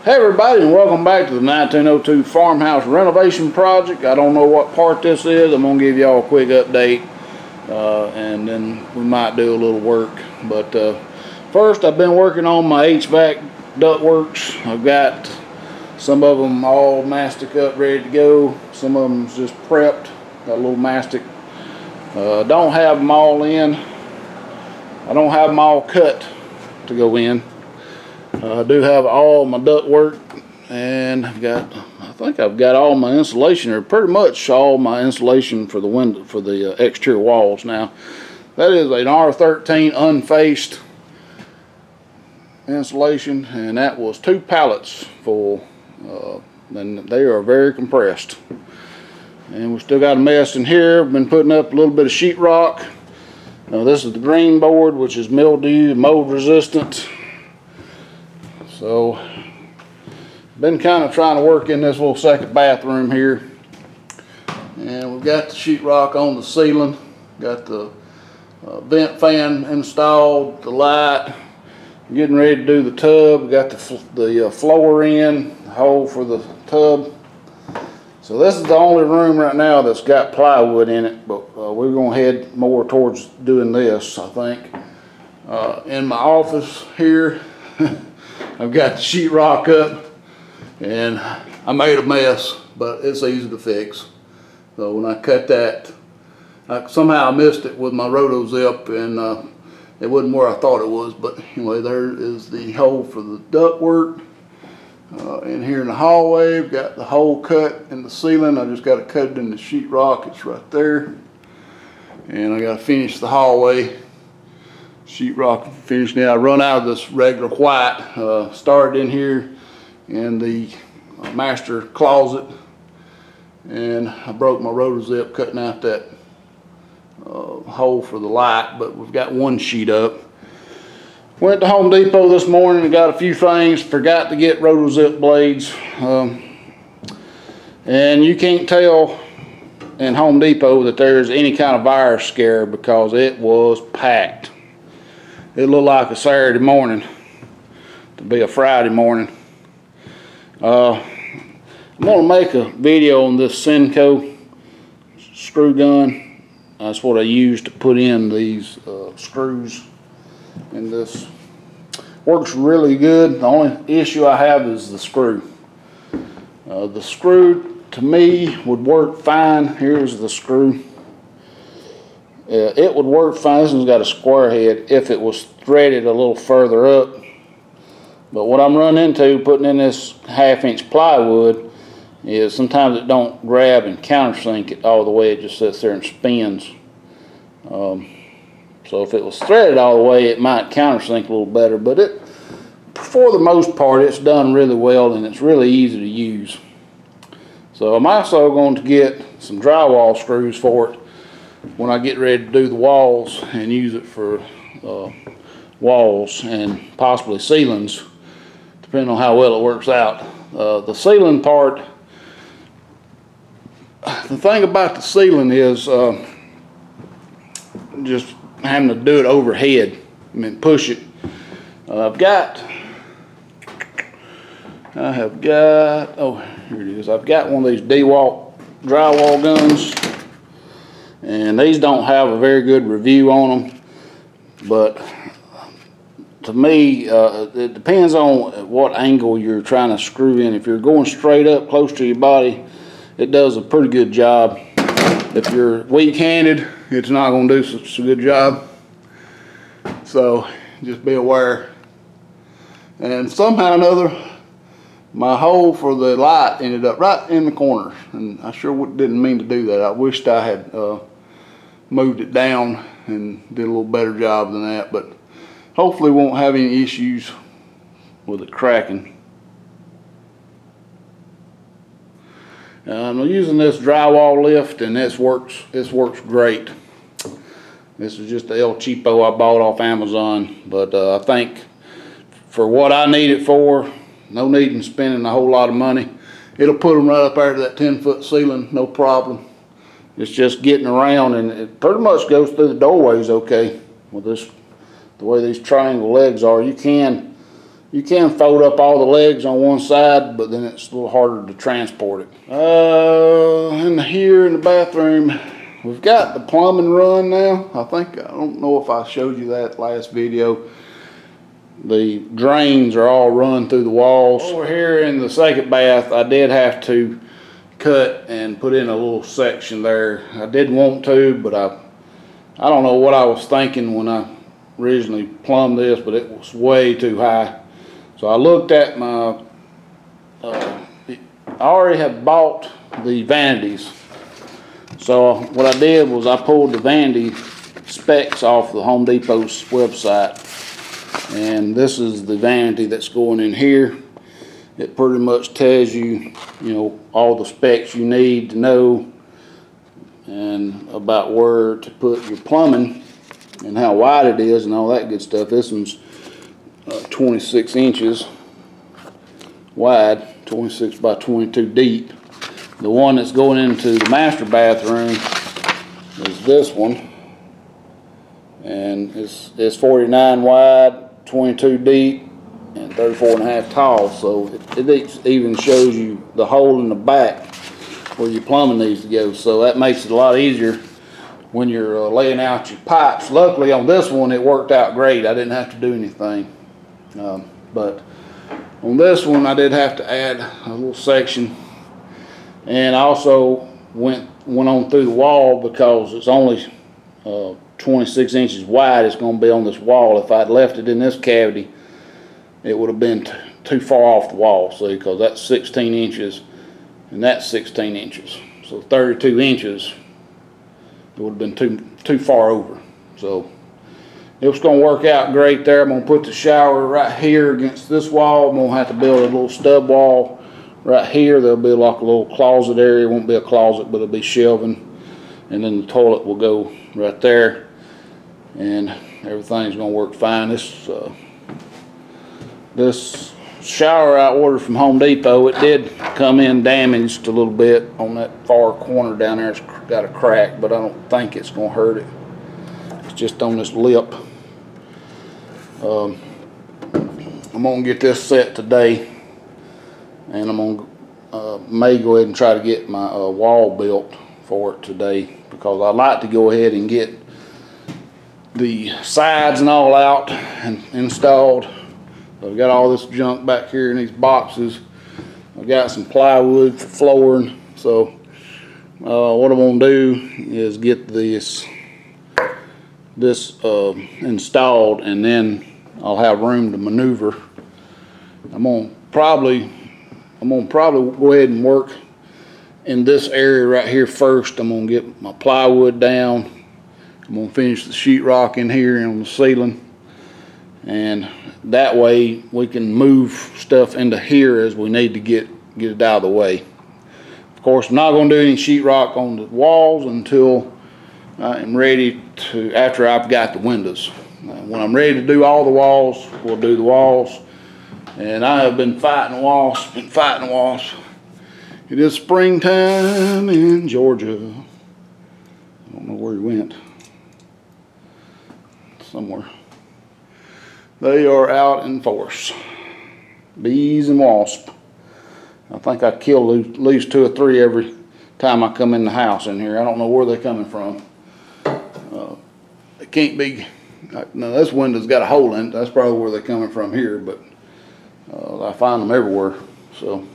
Hey everybody, and welcome back to the 1902 Farmhouse renovation project. I don't know what part this is. I'm going to give y'all a quick update and then we might do a little work. But first, I've been working on my HVAC ductworks. I've got some of them all mastic up, ready to go. Some of them just prepped, got a little mastic. Don't have them all in. I don't have them all cut to go in. I do have all my ductwork, and I think I've got all my insulation, or pretty much all my insulation for the window, for the exterior walls. Now, that is an R13 unfaced insulation, and that was 2 pallets full, and they are very compressed. And we still got a mess in here. I've been putting up a little bit of sheetrock. Now, this is the green board, which is mildew and mold resistant. So, been kind of trying to work in this little second bathroom here. And we've got the sheetrock on the ceiling, got the vent fan installed, the light, getting ready to do the tub. We got the floor in, the hole for the tub. So this is the only room right now that's got plywood in it, but we're going to head more towards doing this, I think. In my office here, I've got the sheetrock up, and I made a mess, but it's easy to fix. So when I cut that, somehow I missed it with my roto zip, and it wasn't where I thought it was. But anyway, there is the hole for the ductwork. In here in the hallway, we've got the hole cut in the ceiling. I just got to cut it in the sheetrock. It's right there, and I got to finish the hallway. Sheetrock finished. Now I run out of this regular white. Started in here in the master closet, and I broke my roto zip cutting out that hole for the light, but we've got one sheet up. Went to Home Depot this morning and got a few things. Forgot to get roto zip blades, and you can't tell in Home Depot that there's any kind of virus scare because it was packed. It looked like a Saturday morning to be a Friday morning. I'm going to make a video on this Senko screw gun. That's what I use to put in these screws. And this works really good. The only issue I have is the screw. The screw, to me, would work fine. Here's the screw. It would work fine. This one's got a square head if it was threaded a little further up. But what I'm running into putting in this 1/2-inch plywood is sometimes it don't grab and countersink it all the way. It just sits there and spins. So if it was threaded all the way, it might countersink a little better. But for the most part, it's done really well, and it's really easy to use. So I'm also going to get some drywall screws for it when I get ready to do the walls and use it for walls and possibly ceilings, depending on how well it works out. The ceiling part, the thing about the ceiling is just having to do it overhead. I mean, push it. Oh, here it is. I've got one of these DeWalt drywall guns, and these don't have a very good review on them, but to me, it depends on what angle you're trying to screw in. If you're going straight up close to your body, it does a pretty good job. If you're weak-handed, it's not going to do such a good job. So just be aware. And somehow or another, my hole for the light ended up right in the corner, and I sure didn't mean to do that. I wished I had moved it down and did a little better job than that, but hopefully won't have any issues with it cracking. I'm using this drywall lift, and this works great. This is just the El Cheapo I bought off Amazon, but I think for what I need it for, no need in spending a whole lot of money. It'll put them right up there to that 10-foot ceiling, no problem. It's just getting around, and it pretty much goes through the doorways okay with this, the way these triangle legs are. You can You can fold up all the legs on one side, but then it's a little harder to transport it. And here in the bathroom, we've got the plumbing run now. I don't know if I showed you that last video. The drains are all run through the walls. Over here in the second bath, I did have to cut and put in a little section there. I didn't want to, but I don't know what I was thinking when I originally plumbed this, but it was way too high. So I looked at my, I already had bought the vanities. So what I did was I pulled the vanity specs off the Home Depot's website. And this is the vanity that's going in here. It pretty much tells you, all the specs you need to know and about where to put your plumbing and how wide it is and all that good stuff. This one's 26 inches wide, 26 by 22 deep. The one that's going into the master bathroom is this one, and it's 49 wide, 22 deep, and 34.5 tall. So it even shows you the hole in the back where your plumbing needs to go. So that makes it a lot easier when you're laying out your pipes. Luckily on this one it worked out great. I didn't have to do anything. But on this one I did have to add a little section, and I also went on through the wall because it's only 26 inches wide. It's going to be on this wall. If I'd left it in this cavity, it would have been too far off the wall, see, because that's 16 inches and that's 16 inches. So 32 inches, it would have been too far over. So it was going to work out great there. I'm going to put the shower right here against this wall. I'm going to have to build a little stub wall right here. There'll be like a little closet area. It won't be a closet, but it'll be shelving. And then the toilet will go right there. And everything's going to work fine. This shower I ordered from Home Depot, it did come in damaged a little bit on that far corner down there. It's got a crack, but I don't think it's going to hurt it. It's just on this lip. I'm going to get this set today, and I'm going to may go ahead and try to get my wall built for it today, because I'd like to go ahead and get the sides and all out and installed. I've got all this junk back here in these boxes. I've got some plywood for flooring. So what I'm going to do is get this installed, and then I'll have room to maneuver. I'm gonna probably go ahead and work in this area right here first. I'm gonna get my plywood down. I'm gonna finish the sheetrock in here on the ceiling, and that way we can move stuff into here as we need to get it out of the way. Of course, I'm not gonna do any sheetrock on the walls until I'm ready to, after I've got the windows. When I'm ready to do all the walls, we'll do the walls. And I have been fighting wasps, It is springtime in Georgia. I don't know where he went. Somewhere. They are out in force. Bees and wasps. I think I kill at least 2 or 3 every time I come in the house in here. I don't know where they're coming from. It can't be. Now this window's got a hole in it. That's probably where they're coming from here, but I find them everywhere. So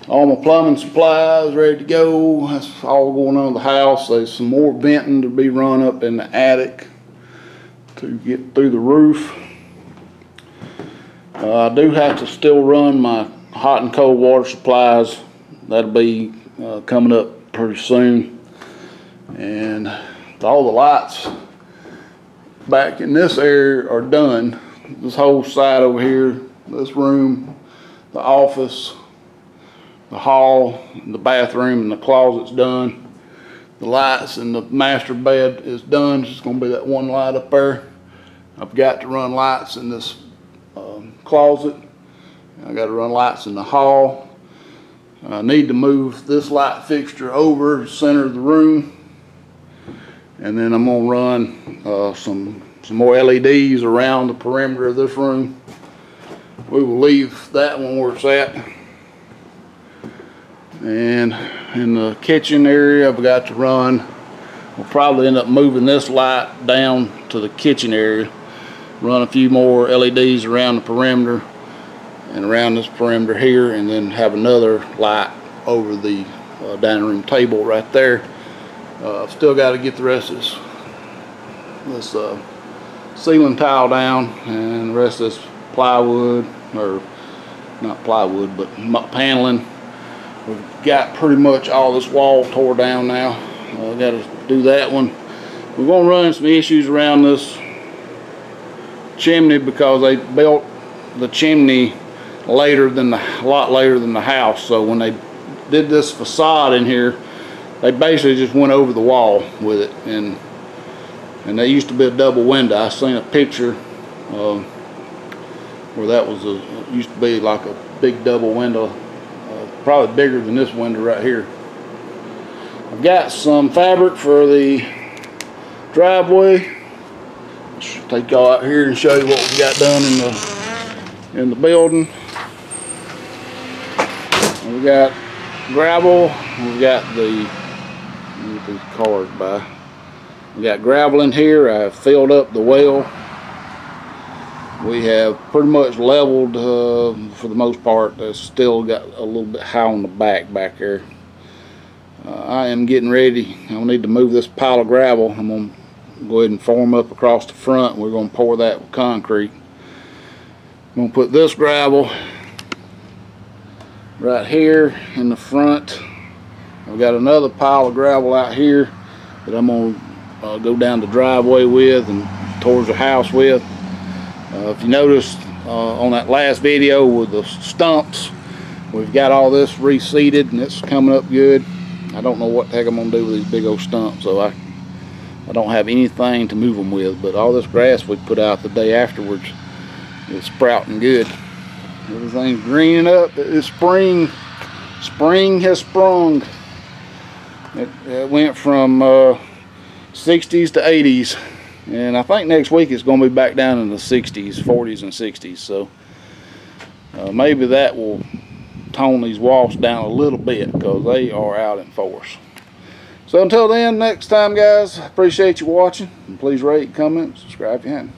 all my plumbing supplies ready to go. That's all going on in the house. There's some more venting to be run up in the attic to get through the roof. I do have to still run my hot and cold water supplies. That'll be coming up pretty soon. And all the lights back in this area are done. This whole side over here, this room, the office, the hall, the bathroom, and the closet's done. The lights in the master bed is done. It's going to be that one light up there. I've got to run lights in this closet. I got to run lights in the hall. I need to move this light fixture over to the center of the room, and then I'm going to run some more LEDs around the perimeter of this room. we will leave that one where it's at. And in the kitchen area, I've got to run. We'll probably end up moving this light down to the kitchen area. Run a few more LEDs around the perimeter and around this perimeter here, and then have another light over the dining room table right there. I've still got to get the rest of this ceiling tile down, and the rest of this plywood, or not plywood, but paneling. We've got pretty much all this wall tore down now. I've got to do that one. We're going to run into some issues around this chimney because they built the chimney a lot later than the house. So when they did this facade in here, they basically just went over the wall with it, and there used to be a double window. I seen a picture where that was used to be like a big double window, probably bigger than this window right here. I've got some fabric for the driveway. I'll take y'all out here and show you what we got done in the building. We got gravel. We got the, let me get these cars by. We got gravel in here. I filled up the well. We have pretty much leveled for the most part. It's still got a little bit high on the back there. I am getting ready. I'll need to move this pile of gravel. I'm going to go ahead and form up across the front. We're going to pour that with concrete. I'm going to put this gravel right here in the front. I've got another pile of gravel out here that I'm going to go down the driveway with and towards the house with. If you noticed on that last video with the stumps, we've got all this reseeded and it's coming up good. I don't know what the heck I'm going to do with these big old stumps, so I don't have anything to move them with. But all this grass we put out the day afterwards is sprouting good. Everything's greening up. It's spring. Spring has sprung. It went from 60s to 80s. And I think next week it's going to be back down in the 60s, 40s and 60s. So maybe that will tone these wasps down a little bit because they are out in force. So until then, next time guys, appreciate you watching. And please rate, comment, subscribe if you haven't.